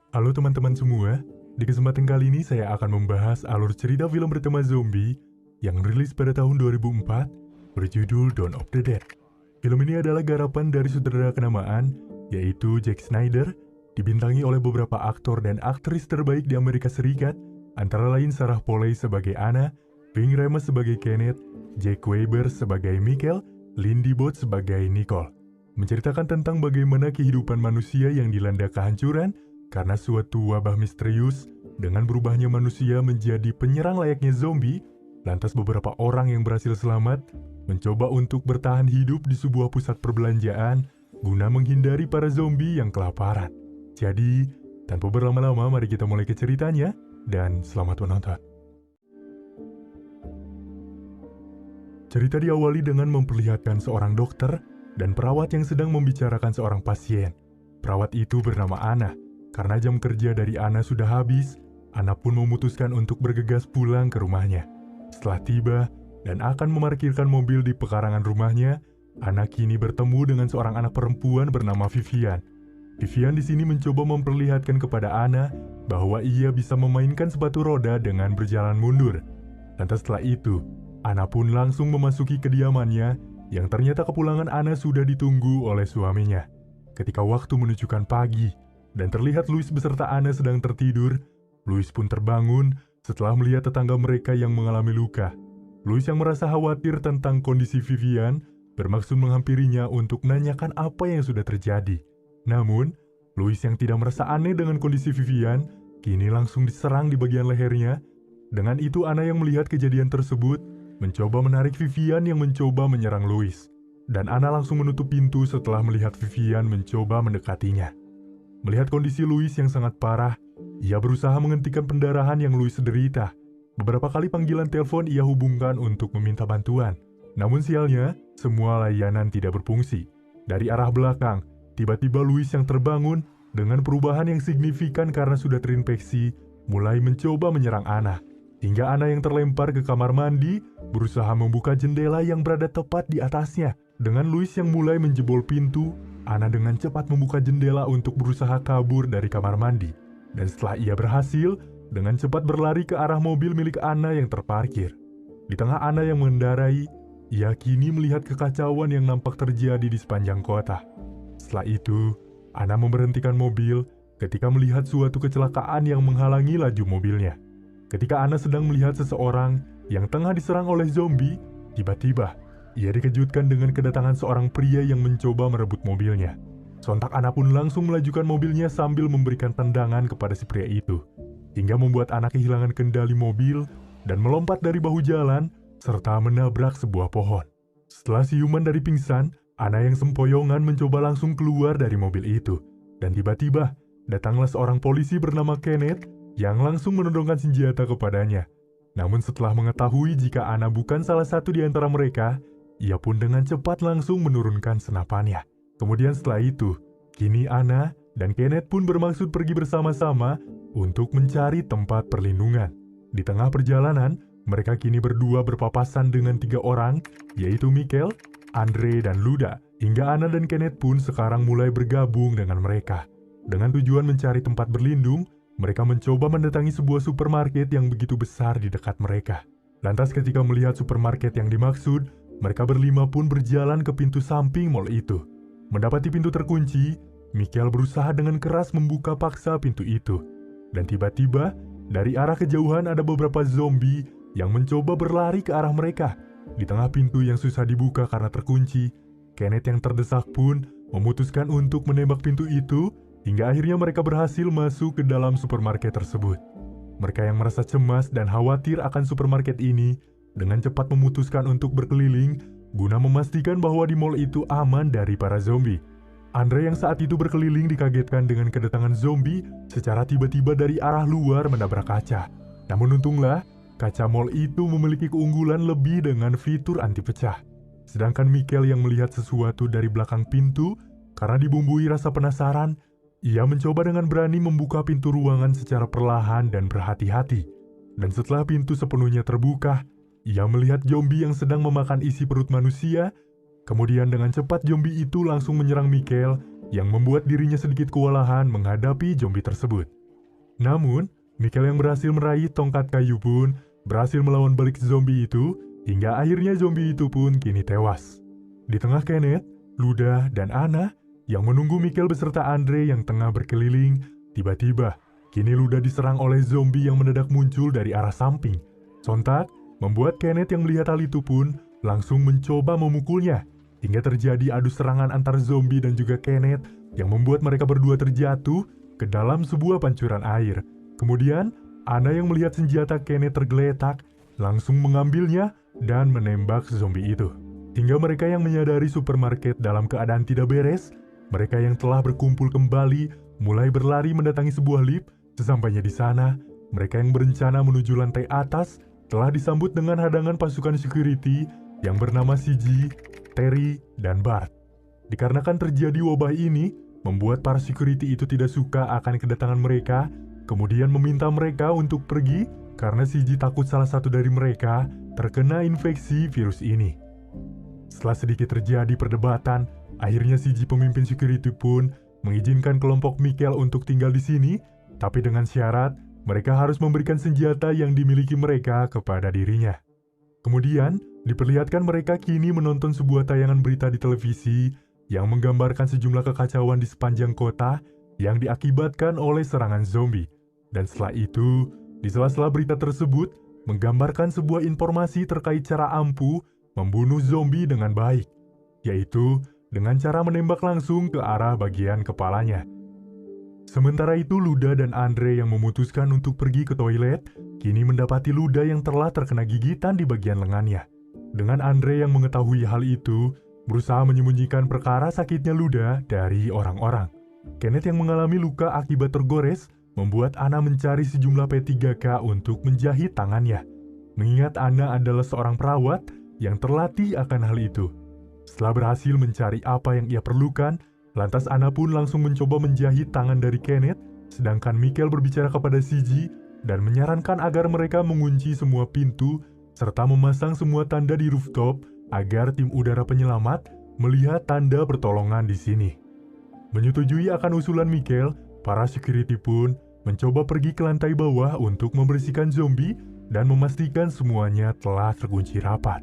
Halo teman-teman semua, di kesempatan kali ini saya akan membahas alur cerita film bertema zombie yang rilis pada tahun 2004 berjudul Dawn of the Dead. Film ini adalah garapan dari sutradara kenamaan, yaitu Zack Snyder, dibintangi oleh beberapa aktor dan aktris terbaik di Amerika Serikat, antara lain Sarah Polley sebagai Anna, Ving Rhames sebagai Kenneth, Jack Weber sebagai Michael, Lindy Bott sebagai Nicole. Menceritakan tentang bagaimana kehidupan manusia yang dilanda kehancuran karena suatu wabah misterius dengan berubahnya manusia menjadi penyerang layaknya zombie. Lantas beberapa orang yang berhasil selamat mencoba untuk bertahan hidup di sebuah pusat perbelanjaan guna menghindari para zombie yang kelaparan. Jadi, tanpa berlama-lama mari kita mulai ke ceritanya dan selamat menonton. Cerita diawali dengan memperlihatkan seorang dokter dan perawat yang sedang membicarakan seorang pasien. Perawat itu bernama Anna. Karena jam kerja dari Anna sudah habis, Anna pun memutuskan untuk bergegas pulang ke rumahnya. Setelah tiba dan akan memarkirkan mobil di pekarangan rumahnya, Anna kini bertemu dengan seorang anak perempuan bernama Vivian. Vivian di sini mencoba memperlihatkan kepada Anna bahwa ia bisa memainkan sepatu roda dengan berjalan mundur. Lantas setelah itu, Anna pun langsung memasuki kediamannya yang ternyata kepulangan Anna sudah ditunggu oleh suaminya. Ketika waktu menunjukkan pagi, dan terlihat Louis beserta Anna sedang tertidur, Louis pun terbangun setelah melihat tetangga mereka yang mengalami luka. Louis yang merasa khawatir tentang kondisi Vivian bermaksud menghampirinya untuk menanyakan apa yang sudah terjadi. Namun, Louis yang tidak merasa aneh dengan kondisi Vivian, kini langsung diserang di bagian lehernya. Dengan itu Anna yang melihat kejadian tersebut, mencoba menarik Vivian yang mencoba menyerang Louis. Dan Anna langsung menutup pintu setelah melihat Vivian mencoba mendekatinya. Melihat kondisi Louis yang sangat parah, ia berusaha menghentikan pendarahan yang Louis derita. Beberapa kali panggilan telepon ia hubungkan untuk meminta bantuan. Namun sialnya, semua layanan tidak berfungsi. Dari arah belakang, tiba-tiba Louis yang terbangun dengan perubahan yang signifikan karena sudah terinfeksi, mulai mencoba menyerang Anna. Hingga Anna yang terlempar ke kamar mandi, berusaha membuka jendela yang berada tepat di atasnya. Dengan Louis yang mulai menjebol pintu, Anna dengan cepat membuka jendela untuk berusaha kabur dari kamar mandi. Dan setelah ia berhasil, dengan cepat berlari ke arah mobil milik Anna yang terparkir. Di tengah Anna yang mengendarai, ia kini melihat kekacauan yang nampak terjadi di sepanjang kota. Setelah itu, Anna memberhentikan mobil ketika melihat suatu kecelakaan yang menghalangi laju mobilnya. Ketika Anna sedang melihat seseorang yang tengah diserang oleh zombie, tiba-tiba ia dikejutkan dengan kedatangan seorang pria yang mencoba merebut mobilnya. Sontak Anna pun langsung melajukan mobilnya sambil memberikan tendangan kepada si pria itu, hingga membuat Anna kehilangan kendali mobil dan melompat dari bahu jalan serta menabrak sebuah pohon. Setelah siuman dari pingsan, Anna yang sempoyongan mencoba langsung keluar dari mobil itu. Dan tiba-tiba, datanglah seorang polisi bernama Kenneth yang langsung menodongkan senjata kepadanya. Namun setelah mengetahui jika Anna bukan salah satu di antara mereka, ia pun dengan cepat langsung menurunkan senapannya. Kemudian setelah itu, kini Anna dan Kenneth pun bermaksud pergi bersama-sama untuk mencari tempat perlindungan. Di tengah perjalanan, mereka kini berdua berpapasan dengan 3 orang, yaitu Michael, Andre, dan Luda. Hingga Anna dan Kenneth pun sekarang mulai bergabung dengan mereka. Dengan tujuan mencari tempat berlindung, mereka mencoba mendatangi sebuah supermarket yang begitu besar di dekat mereka. Lantas ketika melihat supermarket yang dimaksud, mereka berlima pun berjalan ke pintu samping mal itu. Mendapati pintu terkunci, Michael berusaha dengan keras membuka paksa pintu itu. Dan tiba-tiba, dari arah kejauhan ada beberapa zombie yang mencoba berlari ke arah mereka. Di tengah pintu yang susah dibuka karena terkunci, Kenneth yang terdesak pun memutuskan untuk menembak pintu itu, hingga akhirnya mereka berhasil masuk ke dalam supermarket tersebut. Mereka yang merasa cemas dan khawatir akan supermarket ini, dengan cepat memutuskan untuk berkeliling guna memastikan bahwa di mal itu aman dari para zombie. Andre yang saat itu berkeliling dikagetkan dengan kedatangan zombie secara tiba-tiba dari arah luar menabrak kaca. Namun untunglah, kaca mal itu memiliki keunggulan lebih dengan fitur anti pecah. Sedangkan Michael yang melihat sesuatu dari belakang pintu, karena dibumbui rasa penasaran, ia mencoba dengan berani membuka pintu ruangan secara perlahan dan berhati-hati. Dan setelah pintu sepenuhnya terbuka, ia melihat zombie yang sedang memakan isi perut manusia. Kemudian dengan cepat zombie itu langsung menyerang Michael yang membuat dirinya sedikit kewalahan menghadapi zombie tersebut. Namun, Michael yang berhasil meraih tongkat kayu pun berhasil melawan balik zombie itu, hingga akhirnya zombie itu pun kini tewas. Di tengah Kenneth, Luda, dan Anna yang menunggu Michael beserta Andre yang tengah berkeliling, tiba-tiba kini Luda diserang oleh zombie yang mendadak muncul dari arah samping. Sontak, membuat Kenneth yang melihat hal itu pun langsung mencoba memukulnya, hingga terjadi adu serangan antar zombie dan juga Kenneth yang membuat mereka berdua terjatuh ke dalam sebuah pancuran air. Kemudian, Anna yang melihat senjata Kenneth tergeletak, langsung mengambilnya dan menembak zombie itu. Hingga mereka yang menyadari supermarket dalam keadaan tidak beres, mereka yang telah berkumpul kembali mulai berlari mendatangi sebuah lift. Sesampainya di sana, mereka yang berencana menuju lantai atas telah disambut dengan hadangan pasukan security yang bernama CG, Terry, dan Bart. Dikarenakan terjadi wabah ini, membuat para security itu tidak suka akan kedatangan mereka, kemudian meminta mereka untuk pergi karena CG takut salah satu dari mereka terkena infeksi virus ini. Setelah sedikit terjadi perdebatan, akhirnya CG pemimpin security pun mengizinkan kelompok Michael untuk tinggal di sini, tapi dengan syarat mereka harus memberikan senjata yang dimiliki mereka kepada dirinya. Kemudian, diperlihatkan mereka kini menonton sebuah tayangan berita di televisi yang menggambarkan sejumlah kekacauan di sepanjang kota yang diakibatkan oleh serangan zombie. Dan setelah itu, di sela-sela berita tersebut menggambarkan sebuah informasi terkait cara ampuh membunuh zombie dengan baik, yaitu dengan cara menembak langsung ke arah bagian kepalanya. Sementara itu, Luda dan Andre yang memutuskan untuk pergi ke toilet, kini mendapati Luda yang telah terkena gigitan di bagian lengannya. Dengan Andre yang mengetahui hal itu, berusaha menyembunyikan perkara sakitnya Luda dari orang-orang. Kenneth yang mengalami luka akibat tergores, membuat Anna mencari sejumlah P3K untuk menjahit tangannya. Mengingat Anna adalah seorang perawat yang terlatih akan hal itu. Setelah berhasil mencari apa yang ia perlukan, lantas Anna pun langsung mencoba menjahit tangan dari Kenneth, sedangkan Michael berbicara kepada CG dan menyarankan agar mereka mengunci semua pintu serta memasang semua tanda di rooftop agar tim udara penyelamat melihat tanda pertolongan di sini. Menyetujui akan usulan Michael, para security pun mencoba pergi ke lantai bawah untuk membersihkan zombie dan memastikan semuanya telah terkunci rapat.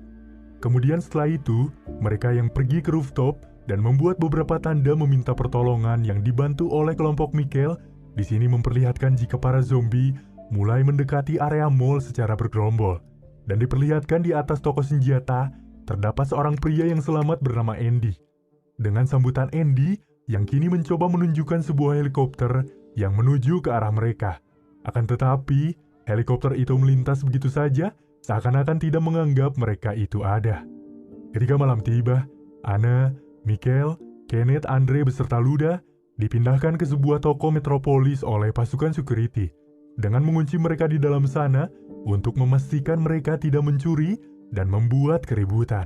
Kemudian setelah itu, mereka yang pergi ke rooftop dan membuat beberapa tanda meminta pertolongan yang dibantu oleh kelompok Michael, di sini memperlihatkan jika para zombie mulai mendekati area mall secara bergerombol. Dan diperlihatkan di atas toko senjata, terdapat seorang pria yang selamat bernama Andy. Dengan sambutan Andy, yang kini mencoba menunjukkan sebuah helikopter yang menuju ke arah mereka. Akan tetapi, helikopter itu melintas begitu saja, seakan-akan tidak menganggap mereka itu ada. Ketika malam tiba, Anna, Michael, Kenneth, Andre beserta Luda dipindahkan ke sebuah toko metropolis oleh pasukan security dengan mengunci mereka di dalam sana untuk memastikan mereka tidak mencuri dan membuat keributan.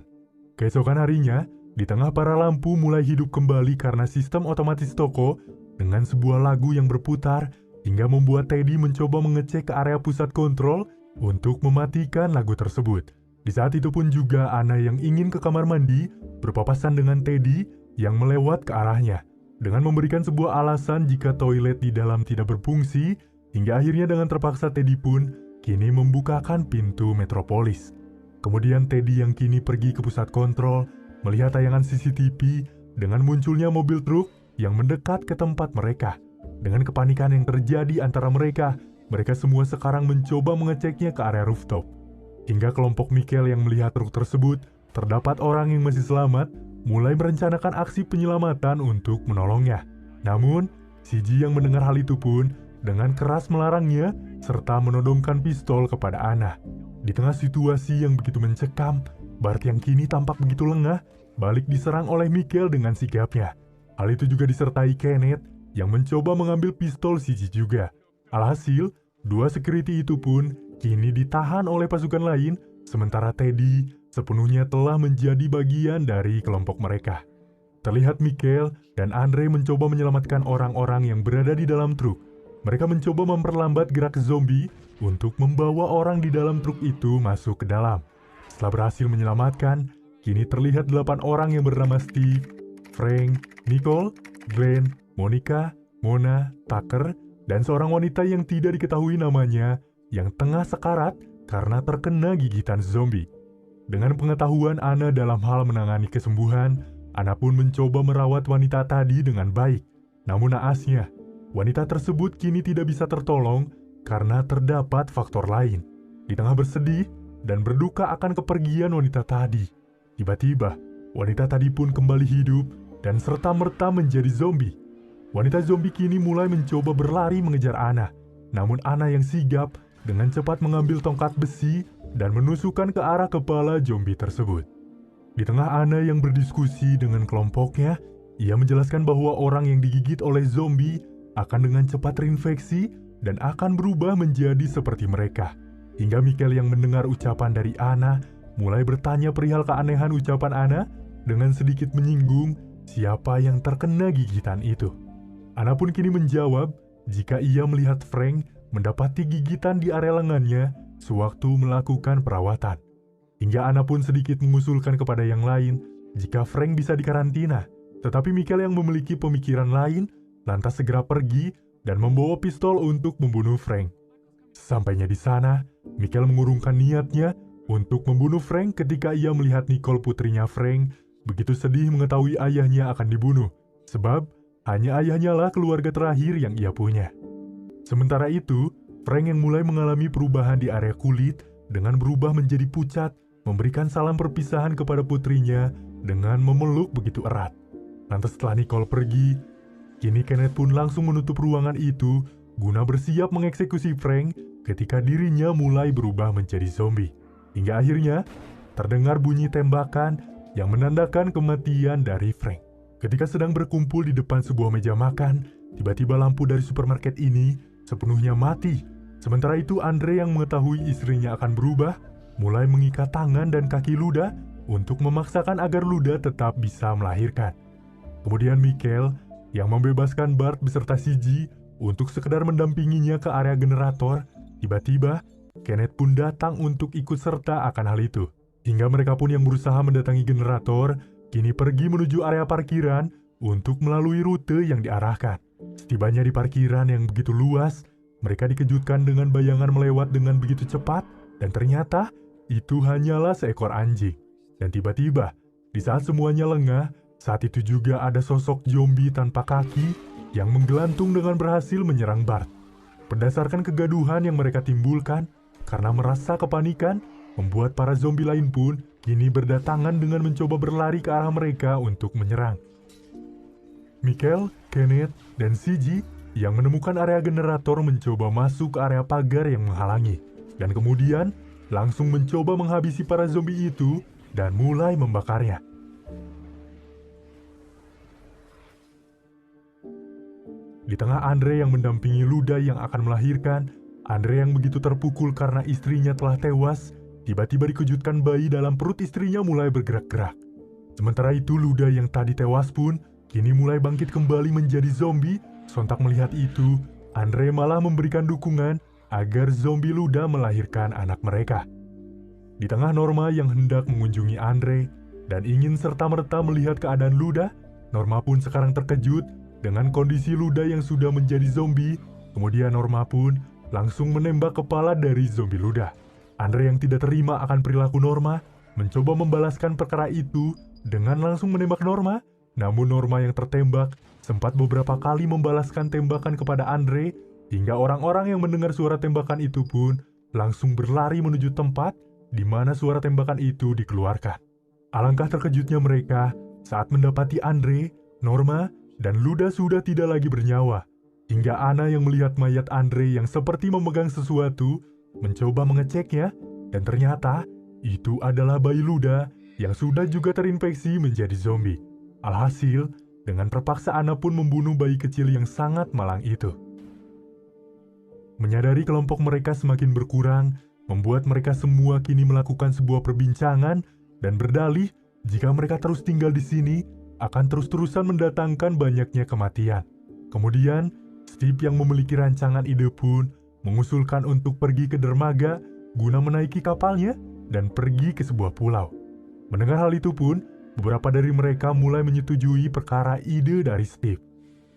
Keesokan harinya, di tengah para lampu mulai hidup kembali karena sistem otomatis toko dengan sebuah lagu yang berputar hingga membuat Teddy mencoba mengecek ke area pusat kontrol untuk mematikan lagu tersebut. Di saat itu pun juga Anna yang ingin ke kamar mandi berpapasan dengan Teddy yang melewat ke arahnya dengan memberikan sebuah alasan jika toilet di dalam tidak berfungsi, hingga akhirnya dengan terpaksa Teddy pun kini membukakan pintu metropolis. Kemudian Teddy yang kini pergi ke pusat kontrol melihat tayangan CCTV dengan munculnya mobil truk yang mendekat ke tempat mereka. Dengan kepanikan yang terjadi antara mereka semua sekarang mencoba mengeceknya ke area rooftop. Hingga kelompok Michael yang melihat truk tersebut, terdapat orang yang masih selamat, mulai merencanakan aksi penyelamatan untuk menolongnya. Namun, CG yang mendengar hal itu pun dengan keras melarangnya, serta menodongkan pistol kepada Anna. Di tengah situasi yang begitu mencekam, Bart yang kini tampak begitu lengah, balik diserang oleh Michael dengan sigapnya. Hal itu juga disertai Kenneth yang mencoba mengambil pistol CG juga. Alhasil, dua security itu pun kini ditahan oleh pasukan lain, sementara Teddy sepenuhnya telah menjadi bagian dari kelompok mereka. Terlihat Michael dan Andre mencoba menyelamatkan orang-orang yang berada di dalam truk. Mereka mencoba memperlambat gerak zombie untuk membawa orang di dalam truk itu masuk ke dalam. Setelah berhasil menyelamatkan, kini terlihat 8 orang yang bernama Steve, Frank, Nicole, Glenn, Monica, Mona, Tucker, dan seorang wanita yang tidak diketahui namanya yang tengah sekarat karena terkena gigitan zombie. Dengan pengetahuan Anna dalam hal menangani kesembuhan, Anna pun mencoba merawat wanita tadi dengan baik. Namun naasnya, wanita tersebut kini tidak bisa tertolong karena terdapat faktor lain. Di tengah bersedih dan berduka akan kepergian wanita tadi, tiba-tiba wanita tadi pun kembali hidup dan serta-merta menjadi zombie. Wanita zombie kini mulai mencoba berlari mengejar Anna. Namun Anna yang sigap dengan cepat mengambil tongkat besi dan menusukkan ke arah kepala zombie tersebut. Di tengah Anna yang berdiskusi dengan kelompoknya, ia menjelaskan bahwa orang yang digigit oleh zombie akan dengan cepat terinfeksi dan akan berubah menjadi seperti mereka. Hingga Michael yang mendengar ucapan dari Anna mulai bertanya perihal keanehan ucapan Anna dengan sedikit menyinggung siapa yang terkena gigitan itu. Anna pun kini menjawab jika ia melihat Frank mendapati gigitan di area lengannya sewaktu melakukan perawatan. Hingga Anna pun sedikit mengusulkan kepada yang lain jika Frank bisa dikarantina. Tetapi Michael yang memiliki pemikiran lain lantas segera pergi dan membawa pistol untuk membunuh Frank. Sampainya di sana, Michael mengurungkan niatnya untuk membunuh Frank ketika ia melihat Nicole, putrinya Frank, begitu sedih mengetahui ayahnya akan dibunuh, sebab hanya ayahnya lah keluarga terakhir yang ia punya. Sementara itu, Frank yang mulai mengalami perubahan di area kulit dengan berubah menjadi pucat, memberikan salam perpisahan kepada putrinya dengan memeluk begitu erat. Lantas setelah Nicole pergi, kini Kenneth pun langsung menutup ruangan itu guna bersiap mengeksekusi Frank ketika dirinya mulai berubah menjadi zombie. Hingga akhirnya, terdengar bunyi tembakan yang menandakan kematian dari Frank. Ketika sedang berkumpul di depan sebuah meja makan, tiba-tiba lampu dari supermarket ini sepenuhnya mati. Sementara itu Andre yang mengetahui istrinya akan berubah, mulai mengikat tangan dan kaki Luda untuk memaksakan agar Luda tetap bisa melahirkan. Kemudian Michael yang membebaskan Bart beserta Siji untuk sekedar mendampinginya ke area generator. Tiba-tiba Kenneth pun datang untuk ikut serta akan hal itu. Hingga mereka pun yang berusaha mendatangi generator kini pergi menuju area parkiran untuk melalui rute yang diarahkan. Setibanya di parkiran yang begitu luas, mereka dikejutkan dengan bayangan melewat dengan begitu cepat, dan ternyata itu hanyalah seekor anjing. Dan tiba-tiba, di saat semuanya lengah, saat itu juga ada sosok zombie tanpa kaki yang menggelantung dengan berhasil menyerang Bart. Berdasarkan kegaduhan yang mereka timbulkan, karena merasa kepanikan, membuat para zombie lain pun kini berdatangan dengan mencoba berlari ke arah mereka untuk menyerang. Michael, Kenneth, dan Siji yang menemukan area generator mencoba masuk ke area pagar yang menghalangi, dan kemudian langsung mencoba menghabisi para zombie itu dan mulai membakarnya. Di tengah Andre yang mendampingi Luda yang akan melahirkan, Andre yang begitu terpukul karena istrinya telah tewas, tiba-tiba dikejutkan bayi dalam perut istrinya mulai bergerak-gerak. Sementara itu Luda yang tadi tewas pun kini mulai bangkit kembali menjadi zombie. Sontak melihat itu, Andre malah memberikan dukungan agar zombie Luda melahirkan anak mereka. Di tengah Norma yang hendak mengunjungi Andre dan ingin serta-merta melihat keadaan Luda, Norma pun sekarang terkejut dengan kondisi Luda yang sudah menjadi zombie. Kemudian Norma pun langsung menembak kepala dari zombie Luda. Andre yang tidak terima akan perilaku Norma mencoba membalaskan perkara itu dengan langsung menembak Norma. Namun Norma yang tertembak sempat beberapa kali membalaskan tembakan kepada Andre, hingga orang-orang yang mendengar suara tembakan itu pun langsung berlari menuju tempat di mana suara tembakan itu dikeluarkan. Alangkah terkejutnya mereka saat mendapati Andre, Norma, dan Luda sudah tidak lagi bernyawa. Hingga Anna yang melihat mayat Andre yang seperti memegang sesuatu mencoba mengeceknya, dan ternyata itu adalah bayi Luda yang sudah juga terinfeksi menjadi zombie. Alhasil, dengan terpaksa Anna pun membunuh bayi kecil yang sangat malang itu. Menyadari kelompok mereka semakin berkurang, membuat mereka semua kini melakukan sebuah perbincangan dan berdalih jika mereka terus tinggal di sini akan terus-terusan mendatangkan banyaknya kematian. Kemudian, Steve yang memiliki rancangan ide pun mengusulkan untuk pergi ke dermaga guna menaiki kapalnya dan pergi ke sebuah pulau. Mendengar hal itu pun, beberapa dari mereka mulai menyetujui perkara ide dari Steve.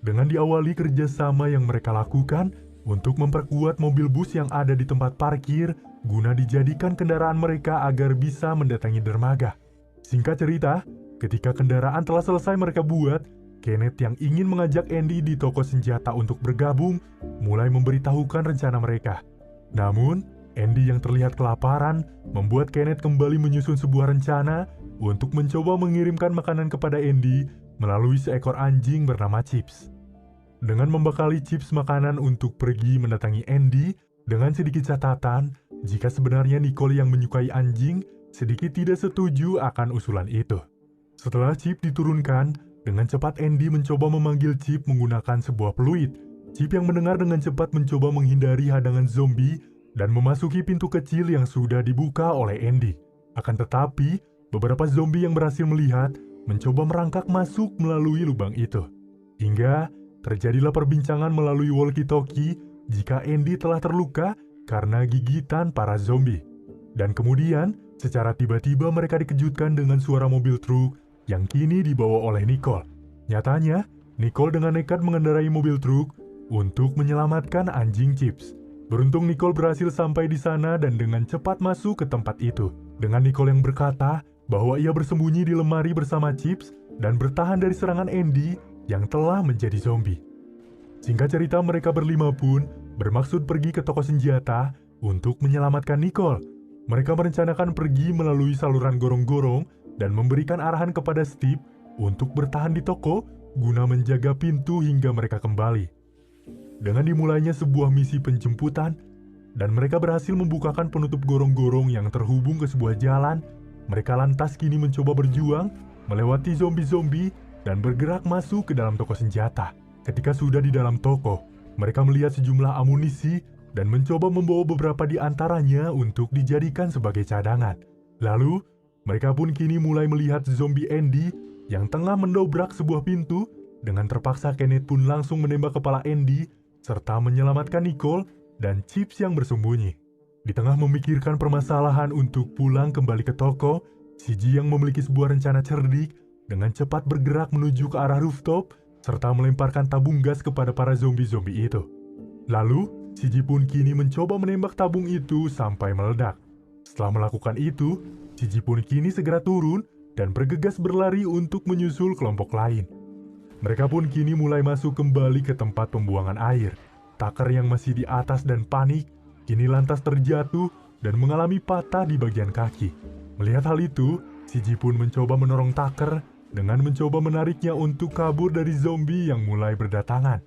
Dengan diawali kerjasama yang mereka lakukan untuk memperkuat mobil bus yang ada di tempat parkir guna dijadikan kendaraan mereka agar bisa mendatangi dermaga. Singkat cerita, ketika kendaraan telah selesai mereka buat, Kenneth yang ingin mengajak Andy di toko senjata untuk bergabung mulai memberitahukan rencana mereka. Namun, Andy yang terlihat kelaparan membuat Kenneth kembali menyusun sebuah rencana untuk mencoba mengirimkan makanan kepada Andy melalui seekor anjing bernama Chips. Dengan membekali Chips makanan untuk pergi mendatangi Andy dengan sedikit catatan jika sebenarnya Nicole yang menyukai anjing sedikit tidak setuju akan usulan itu. Setelah Chip diturunkan, dengan cepat Andy mencoba memanggil Chip menggunakan sebuah peluit. Chip yang mendengar dengan cepat mencoba menghindari hadangan zombie dan memasuki pintu kecil yang sudah dibuka oleh Andy. Akan tetapi, beberapa zombie yang berhasil melihat mencoba merangkak masuk melalui lubang itu. Hingga terjadilah perbincangan melalui walkie-talkie jika Andy telah terluka karena gigitan para zombie. Dan kemudian, secara tiba-tiba mereka dikejutkan dengan suara mobil truk yang kini dibawa oleh Nicole. Nyatanya, Nicole dengan nekat mengendarai mobil truk untuk menyelamatkan anjing Chips. Beruntung Nicole berhasil sampai di sana dan dengan cepat masuk ke tempat itu. Dengan Nicole yang berkata bahwa ia bersembunyi di lemari bersama Chips dan bertahan dari serangan Andy yang telah menjadi zombie. Singkat cerita, mereka berlima pun bermaksud pergi ke toko senjata untuk menyelamatkan Nicole. Mereka merencanakan pergi melalui saluran gorong-gorong dan memberikan arahan kepada Steve untuk bertahan di toko guna menjaga pintu hingga mereka kembali. Dengan dimulainya sebuah misi penjemputan, dan mereka berhasil membukakan penutup gorong-gorong yang terhubung ke sebuah jalan, mereka lantas kini mencoba berjuang melewati zombie-zombie dan bergerak masuk ke dalam toko senjata. Ketika sudah di dalam toko, mereka melihat sejumlah amunisi dan mencoba membawa beberapa di antaranya untuk dijadikan sebagai cadangan. Lalu, mereka pun kini mulai melihat zombie Andy yang tengah mendobrak sebuah pintu. Dengan terpaksa Kenneth pun langsung menembak kepala Andy serta menyelamatkan Nicole dan Chips yang bersembunyi. Di tengah memikirkan permasalahan untuk pulang kembali ke toko, CG yang memiliki sebuah rencana cerdik dengan cepat bergerak menuju ke arah rooftop serta melemparkan tabung gas kepada para zombie-zombie itu. Lalu, CG pun kini mencoba menembak tabung itu sampai meledak. Setelah melakukan itu, CG pun kini segera turun dan bergegas berlari untuk menyusul kelompok lain. Mereka pun kini mulai masuk kembali ke tempat pembuangan air. Tucker yang masih di atas dan panik, kini lantas terjatuh dan mengalami patah di bagian kaki. Melihat hal itu, CG pun mencoba menorong Tucker dengan mencoba menariknya untuk kabur dari zombie yang mulai berdatangan.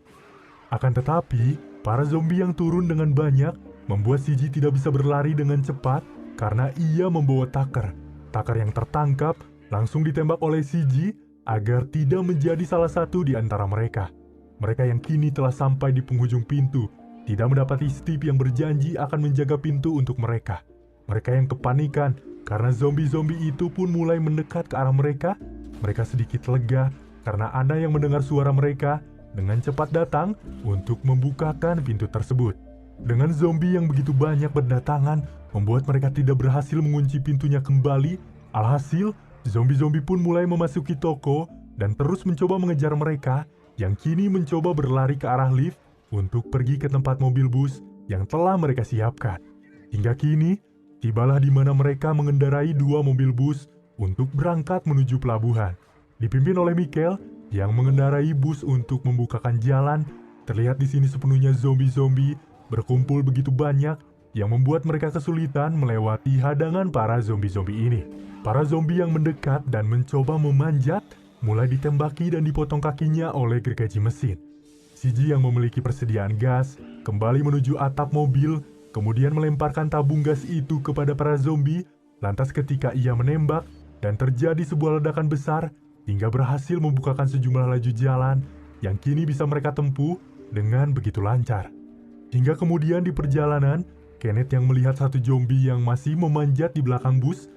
Akan tetapi, para zombie yang turun dengan banyak membuat CG tidak bisa berlari dengan cepat karena ia membawa Tucker. Tucker yang tertangkap langsung ditembak oleh CG agar tidak menjadi salah satu di antara mereka. Mereka yang kini telah sampai di penghujung pintu tidak mendapati Steve yang berjanji akan menjaga pintu untuk mereka. Mereka yang kepanikan karena zombie-zombie itu pun mulai mendekat ke arah mereka. Mereka sedikit lega karena Anna yang mendengar suara mereka dengan cepat datang untuk membukakan pintu tersebut. Dengan zombie yang begitu banyak berdatangan, membuat mereka tidak berhasil mengunci pintunya kembali. Alhasil, zombie-zombie pun mulai memasuki toko dan terus mencoba mengejar mereka yang kini mencoba berlari ke arah lift untuk pergi ke tempat mobil bus yang telah mereka siapkan. Hingga kini, tibalah di mana mereka mengendarai dua mobil bus untuk berangkat menuju pelabuhan. Dipimpin oleh Michael yang mengendarai bus untuk membukakan jalan. Terlihat di sini sepenuhnya zombie-zombie berkumpul begitu banyak yang membuat mereka kesulitan melewati hadangan para zombie-zombie ini. Para zombie yang mendekat dan mencoba memanjat mulai ditembaki dan dipotong kakinya oleh gergaji mesin. CG yang memiliki persediaan gas kembali menuju atap mobil, kemudian melemparkan tabung gas itu kepada para zombie. Lantas ketika ia menembak dan terjadi sebuah ledakan besar hingga berhasil membukakan sejumlah laju jalan yang kini bisa mereka tempuh dengan begitu lancar. Hingga kemudian di perjalanan, Kenneth yang melihat satu zombie yang masih memanjat di belakang bus,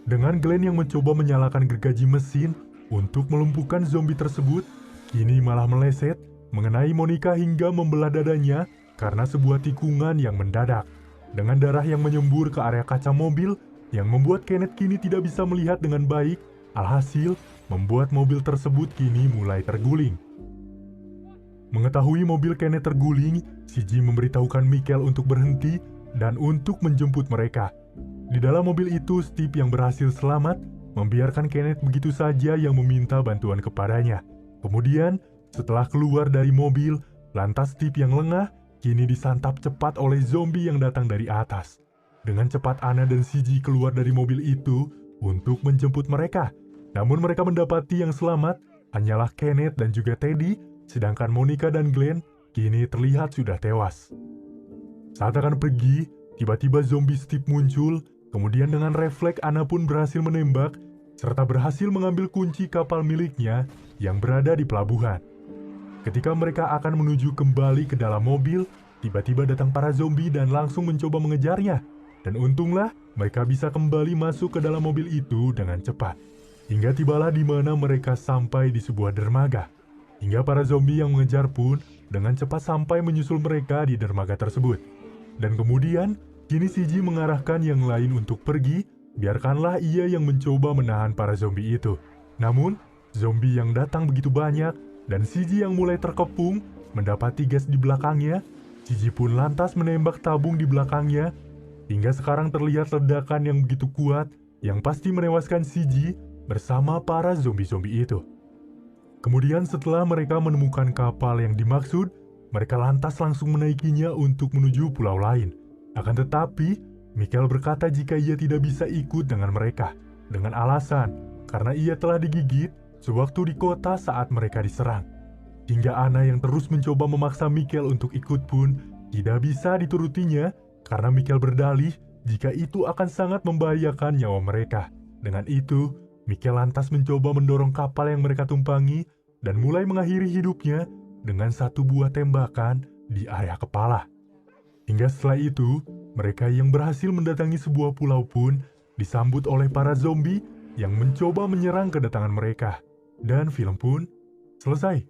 dengan Glenn yang mencoba menyalakan gergaji mesin untuk melumpuhkan zombie tersebut, kini malah meleset mengenai Monica hingga membelah dadanya karena sebuah tikungan yang mendadak. Dengan darah yang menyembur ke area kaca mobil yang membuat Kenneth kini tidak bisa melihat dengan baik, alhasil membuat mobil tersebut kini mulai terguling. Mengetahui mobil Kenneth terguling, CG memberitahukan Michael untuk berhenti dan untuk menjemput mereka. Di dalam mobil itu, Steve yang berhasil selamat membiarkan Kenneth begitu saja yang meminta bantuan kepadanya. Kemudian, setelah keluar dari mobil, lantas Steve yang lengah kini disantap cepat oleh zombie yang datang dari atas. Dengan cepat Anna dan CG keluar dari mobil itu untuk menjemput mereka. Namun mereka mendapati yang selamat hanyalah Kenneth dan juga Teddy, sedangkan Monica dan Glenn kini terlihat sudah tewas. Saat akan pergi, tiba-tiba zombie Steve muncul, kemudian dengan refleks Anna pun berhasil menembak, serta berhasil mengambil kunci kapal miliknya yang berada di pelabuhan. Ketika mereka akan menuju kembali ke dalam mobil, tiba-tiba datang para zombie dan langsung mencoba mengejarnya. Dan untunglah mereka bisa kembali masuk ke dalam mobil itu dengan cepat. Hingga tibalah di mana mereka sampai di sebuah dermaga. Hingga para zombie yang mengejar pun dengan cepat sampai menyusul mereka di dermaga tersebut. Dan kemudian, kini CG mengarahkan yang lain untuk pergi, biarkanlah ia yang mencoba menahan para zombie itu. Namun, zombie yang datang begitu banyak, dan CG yang mulai terkepung, mendapati gas di belakangnya. CG pun lantas menembak tabung di belakangnya, hingga sekarang terlihat ledakan yang begitu kuat, yang pasti menewaskan CG bersama para zombie-zombie itu. Kemudian setelah mereka menemukan kapal yang dimaksud, mereka lantas langsung menaikinya untuk menuju pulau lain. Akan tetapi, Michael berkata jika ia tidak bisa ikut dengan mereka, dengan alasan karena ia telah digigit sewaktu di kota saat mereka diserang. Hingga Anna yang terus mencoba memaksa Michael untuk ikut pun tidak bisa diturutinya karena Michael berdalih jika itu akan sangat membahayakan nyawa mereka. Dengan itu, Michael lantas mencoba mendorong kapal yang mereka tumpangi dan mulai mengakhiri hidupnya dengan satu buah tembakan di area kepala. Hingga setelah itu, mereka yang berhasil mendatangi sebuah pulau pun disambut oleh para zombie yang mencoba menyerang kedatangan mereka. Dan film pun selesai.